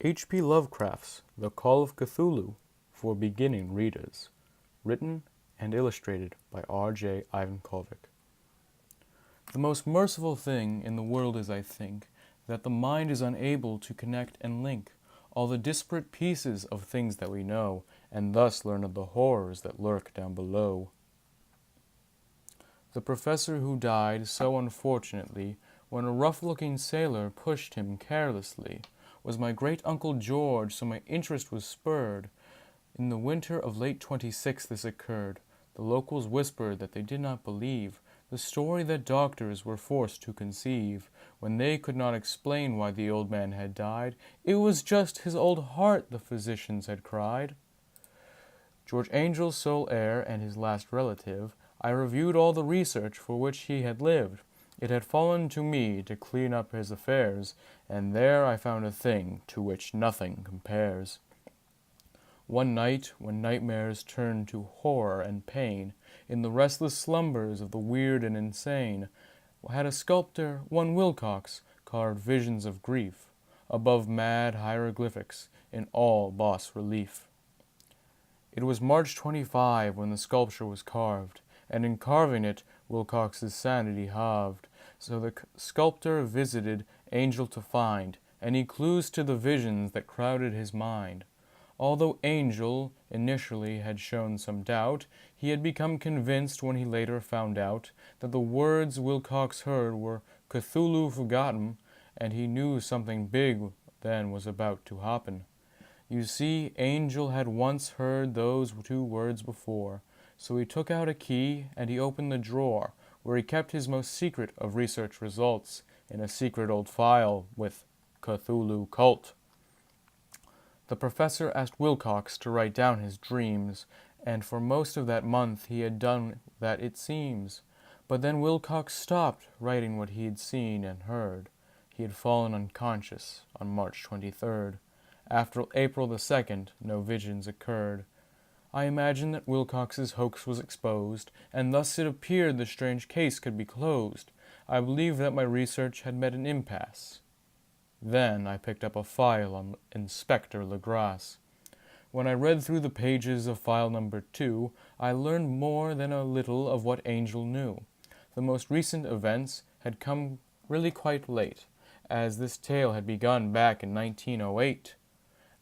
H.P. Lovecraft's The Call of Cthulhu for beginning readers, written and illustrated by R.J. Ivancovik. The most merciful thing in the world is, I think, that the mind is unable to connect and link all the disparate pieces of things that we know, and thus learn of the horrors that lurk down below. The professor who died so unfortunately when a rough-looking sailor pushed him carelessly was my great-uncle George, so my interest was spurred. In the winter of late '26 this occurred. The locals whispered that they did not believe the story that doctors were forced to conceive, when they could not explain why the old man had died. It was just his old heart, the physicians had cried. George Angel's sole heir and his last relative, I reviewed all the research for which he had lived. It had fallen to me to clean up his affairs, and there I found a thing to which nothing compares. One night, when nightmares turned to horror and pain, in the restless slumbers of the weird and insane, had a sculptor, one Wilcox, carved visions of grief above mad hieroglyphics in all bas relief. It was March 25 when the sculpture was carved, and in carving it Wilcox's sanity halved. So the sculptor visited Angel to find any clues to the visions that crowded his mind. Although Angel initially had shown some doubt, he had become convinced when he later found out that the words Wilcox heard were Cthulhu forgotten, and he knew something big then was about to happen. You see, Angel had once heard those two words before, so he took out a key and he opened the drawer where he kept his most secret of research results in a secret old file with Cthulhu cult. The professor asked Wilcox to write down his dreams, and for most of that month he had done that, it seems. But then Wilcox stopped writing what he had seen and heard. He had fallen unconscious on March 23rd. After April the 2nd, no visions occurred. I imagine that Wilcox's hoax was exposed, and thus it appeared the strange case could be closed. I believed that my research had met an impasse. Then I picked up a file on Inspector Legrasse. When I read through the pages of file number 2, I learned more than a little of what Angel knew. The most recent events had come really quite late, as this tale had begun back in 1908.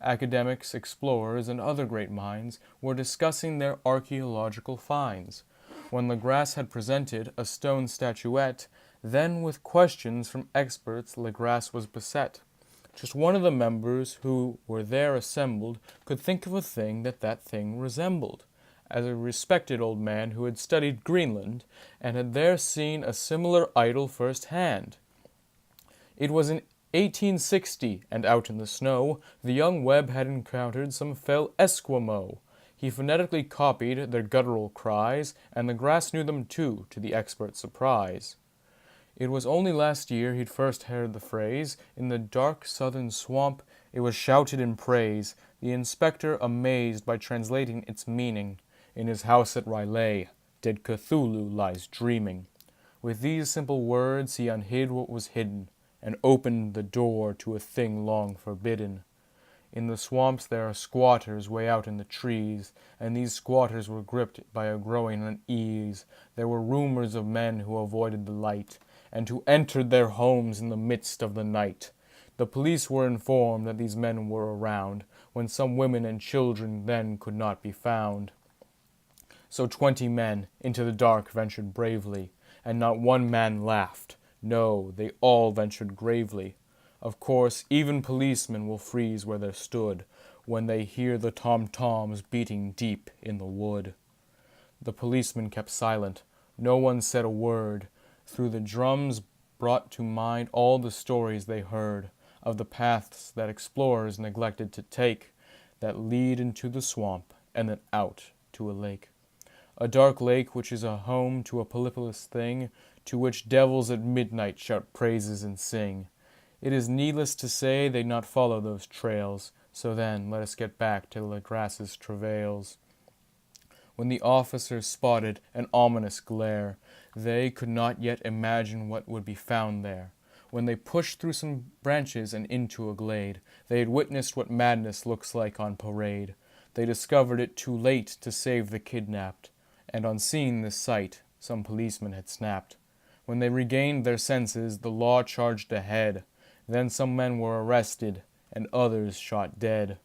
Academics, explorers, and other great minds were discussing their archaeological finds, when Legrasse had presented a stone statuette. Then, with questions from experts, Legrasse was beset. Just one of the members who were there assembled could think of a thing that thing resembled, as a respected old man who had studied Greenland and had there seen a similar idol first-hand. It was in 1860, and out in the snow, the young Webb had encountered some fell Esquimaux. He phonetically copied their guttural cries, and Legrasse knew them too, to the expert's surprise. It was only last year he'd first heard the phrase. In the dark southern swamp it was shouted in praise, the inspector amazed by translating its meaning. In his house at Rylay, dead Cthulhu lies dreaming. With these simple words he unhid what was hidden, and opened the door to a thing long forbidden. In the swamps there are squatters way out in the trees, and these squatters were gripped by a growing unease. There were rumors of men who avoided the light, and who entered their homes in the midst of the night. The police were informed that these men were around, when some women and children then could not be found. So 20 men into the dark ventured bravely, and not one man laughed. No, they all ventured gravely. Of course, even policemen will freeze where they stood when they hear the tom-toms beating deep in the wood. The policemen kept silent. No one said a word. Through the drums brought to mind all the stories they heard of the paths that explorers neglected to take, that lead into the swamp and then out to a lake. A dark lake which is a home to a polypolous thing, to which devils at midnight shout praises and sing. It is needless to say they'd not follow those trails, so then let us get back to Legrasse's travails. When the officers spotted an ominous glare, they could not yet imagine what would be found there. When they pushed through some branches and into a glade, they had witnessed what madness looks like on parade. They discovered it too late to save the kidnapped, and on seeing this sight, some policemen had snapped. When they regained their senses, the law charged ahead. Then some men were arrested, and others shot dead.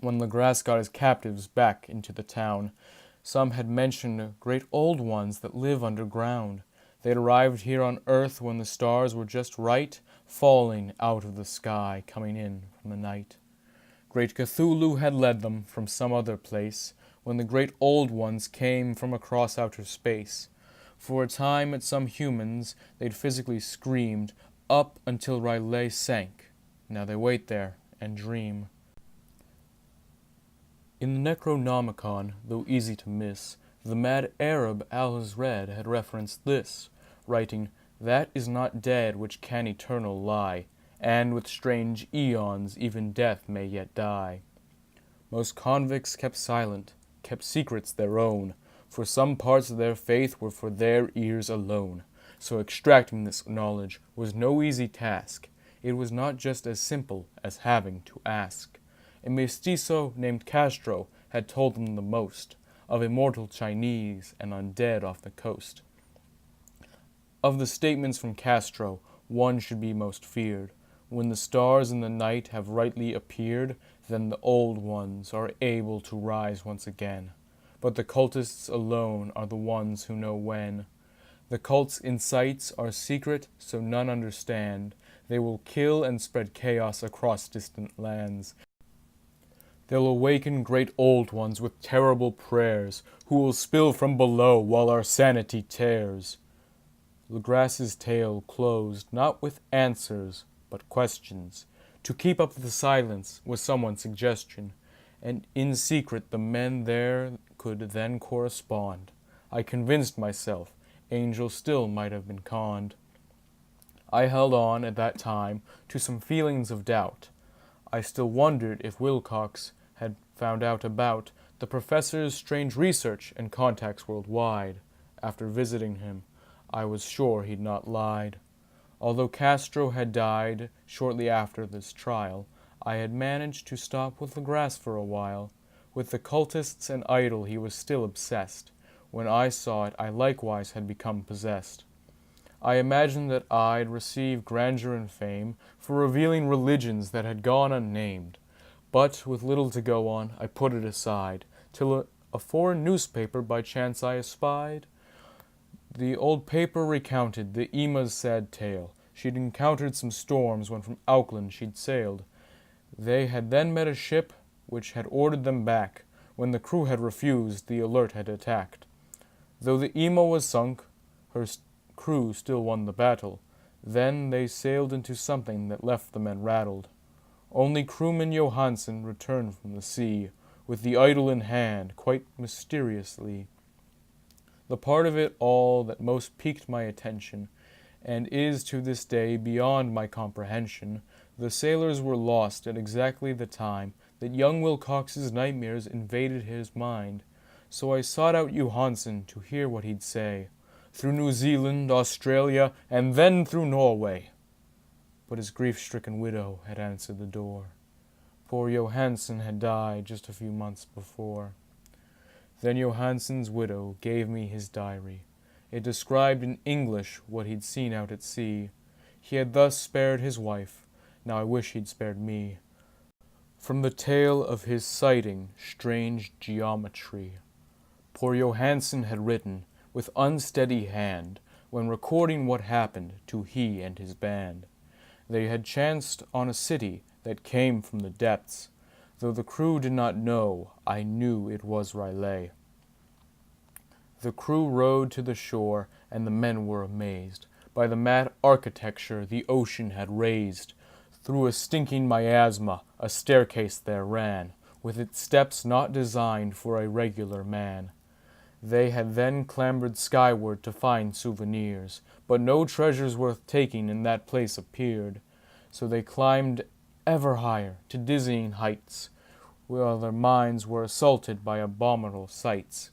When Legras got his captives back into the town, some had mentioned great old ones that live underground. They had arrived here on earth when the stars were just right, falling out of the sky, coming in from the night. Great Cthulhu had led them from some other place, when the great old ones came from across outer space. For a time at some humans they'd physically screamed, up until Riley sank. Now they wait there and dream. In the Necronomicon, though easy to miss, the mad Arab Al-Hazred had referenced this, writing, "That is not dead which can eternal lie, and with strange eons even death may yet die." Most convicts kept silent, kept secrets their own, for some parts of their faith were for their ears alone. So extracting this knowledge was no easy task. It was not just as simple as having to ask. A mestizo named Castro had told them the most of immortal Chinese and undead off the coast. Of the statements from Castro, one should be most feared. When the stars in the night have rightly appeared, then the old ones are able to rise once again. But the cultists alone are the ones who know when. The cult's insights are secret, so none understand. They will kill and spread chaos across distant lands. They'll awaken great old ones with terrible prayers, who will spill from below while our sanity tears. Legras's tale closed not with answers, but questions. To keep up the silence was someone's suggestion, and in secret the men there could then correspond. I convinced myself Angel still might have been conned. I held on at that time to some feelings of doubt. I still wondered if Wilcox had found out about the professor's strange research and contacts worldwide. After visiting him, I was sure he'd not lied. Although Castro had died shortly after this trial, I had managed to stop with Legras for a while. With the cultists and idol he was still obsessed. When I saw it, I likewise had become possessed. I imagined that I'd receive grandeur and fame for revealing religions that had gone unnamed. But with little to go on, I put it aside, till a foreign newspaper by chance I espied. The old paper recounted the Emma's sad tale. She'd encountered some storms when from Auckland she'd sailed. They had then met a ship which had ordered them back. When the crew had refused, the Alert had attacked. Though the Emma was sunk, her crew still won the battle. Then they sailed into something that left the men rattled. Only crewman Johansen returned from the sea, with the idol in hand, quite mysteriously. The part of it all that most piqued my attention, and is to this day beyond my comprehension, the sailors were lost at exactly the time that young Wilcox's nightmares invaded his mind. So I sought out Johansen to hear what he'd say, through New Zealand, Australia, and then through Norway. But his grief-stricken widow had answered the door. Poor Johansen had died just a few months before. Then Johansen's widow gave me his diary. It described in English what he'd seen out at sea. He had thus spared his wife. Now I wish he'd spared me. From the tale of his sighting, strange geometry. Poor Johansen had written, with unsteady hand, when recording what happened to he and his band. They had chanced on a city that came from the depths. Though the crew did not know, I knew it was Riley. The crew rowed to the shore, and the men were amazed by the mad architecture the ocean had raised. Through a stinking miasma, a staircase there ran, with its steps not designed for a regular man. They had then clambered skyward to find souvenirs, but no treasures worth taking in that place appeared. So they climbed ever higher to dizzying heights, while their minds were assaulted by abominable sights.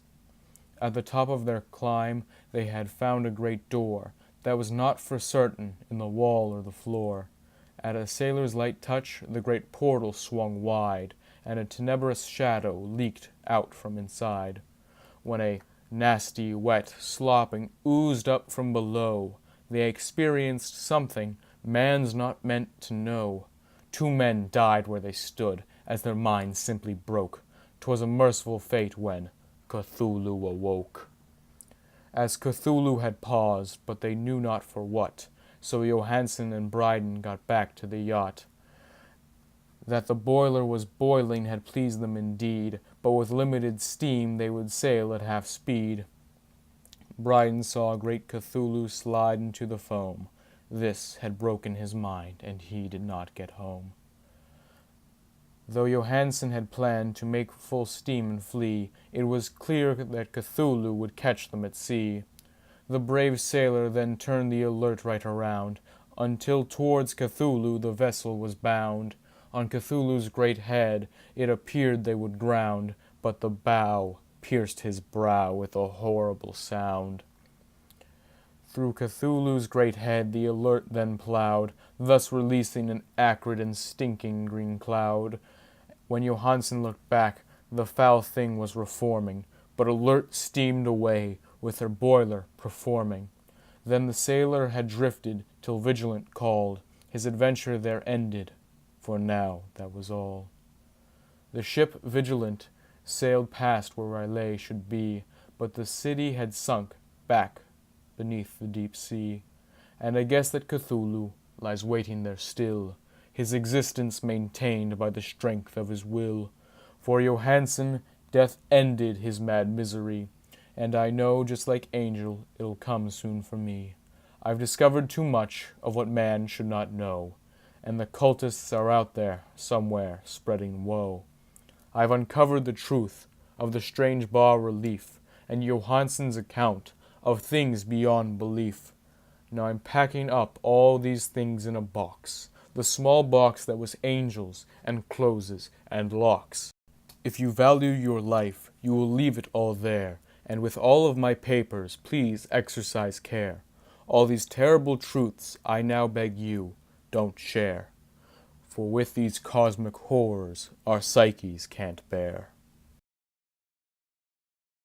At the top of their climb they had found a great door that was not for certain in the wall or the floor. At a sailor's light touch, the great portal swung wide, and a tenebrous shadow leaked out from inside. When a nasty, wet, slopping oozed up from below, they experienced something man's not meant to know. 2 men died where they stood, as their minds simply broke. 'Twas a merciful fate when Cthulhu awoke. As Cthulhu had paused, but they knew not for what, so Johansen and Bryden got back to the yacht. That the boiler was boiling had pleased them indeed, but with limited steam they would sail at half speed. Bryden saw great Cthulhu slide into the foam. This had broken his mind, and he did not get home. Though Johansen had planned to make full steam and flee, it was clear that Cthulhu would catch them at sea. The brave sailor then turned the Alert right around, until towards Cthulhu the vessel was bound. On Cthulhu's great head it appeared they would ground, but the bow pierced his brow with a horrible sound. Through Cthulhu's great head the Alert then plowed, thus releasing an acrid and stinking green cloud. When Johansen looked back, the foul thing was reforming, but Alert steamed away, with her boiler performing. Then the sailor had drifted till Vigilant called. His adventure there ended, for now that was all. The ship Vigilant sailed past where Riley should be, but the city had sunk back beneath the deep sea, and I guess that Cthulhu lies waiting there still, his existence maintained by the strength of his will. For Johansen, death ended his mad misery, and I know, just like Angel, it'll come soon for me. I've discovered too much of what man should not know, and the cultists are out there, somewhere, spreading woe. I've uncovered the truth of the strange bas-relief, and Johansen's account of things beyond belief. Now I'm packing up all these things in a box, the small box that was angels, and closes, and locks. If you value your life, you will leave it all there, and with all of my papers, please exercise care. All these terrible truths I now beg you, don't share. For with these cosmic horrors, our psyches can't bear.